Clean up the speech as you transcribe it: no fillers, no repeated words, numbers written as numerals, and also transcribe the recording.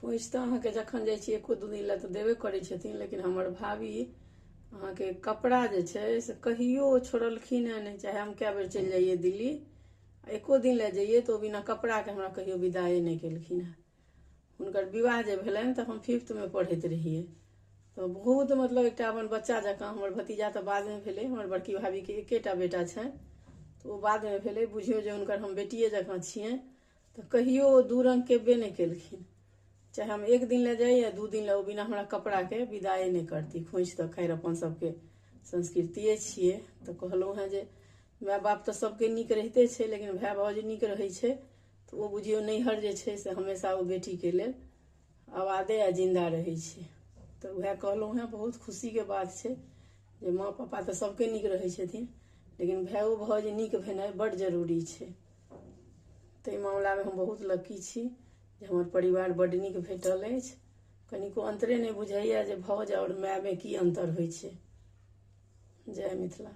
खोज तो अहाँ के जखन जाइ छी एको दू दिन ला तो देबे करै छथिन, लेकिन हमर भाभी अहाँ के कपड़ा जे छै से कहियो छोड़लखिन है नहीं। चाहे हम कए बेर चलि जाइए दिल्ली, एको दिन ला जाइए तो बिना कपड़ा के हमरा कहियो विदाई नहीं केलखिन है। हुनकर विवाह जे भेलनि तऽ हम 5th में पढ़ैत रहिए, तो बहुत मतलब एक अपन बच्चा जकाँ। हमर भतीजा तो बाद में भेले, हमर बड़की भाभी के एकेटा बेटा छै, तो वो बाद में भेले। बुझियो जे हुनकर हम बेटिए जकाँ छियै, तो कहियो दू रंग केबे नहीं केलखिन। चाहे हम एक दिन ले जाइए या 2 दिन ले, बिना हमरा कपड़ा के विदाई नहीं करती। खोज तो खैर अपन सबके संस्कृतिए छियै। तो कहलहुँ हैं जे माय बाप तो सबके नीक रहिते छै, लेकिन भाई भाउज नीक रहै छै तो वो बुझियो नैहर जे छै से हमेशा वो बेटी के लेल आबादे आ जिंदा रहै छै। तो वह कहलहुँ हैं बहुत खुशी के बात छै जे माँ पापा तो सबके नीक रहै छथिन, लेकिन भाइयो भाउज नीक भेनाइ बड़ जरूरी छै। ताहि मामला में हम बहुत लकी छी जे हमर परिवार बड़ नीक भेटल अछि। कनिको अंतरे नहीं बुझाइए जे भाउज और माय में की अंतर होइ छै। जय मिथिला।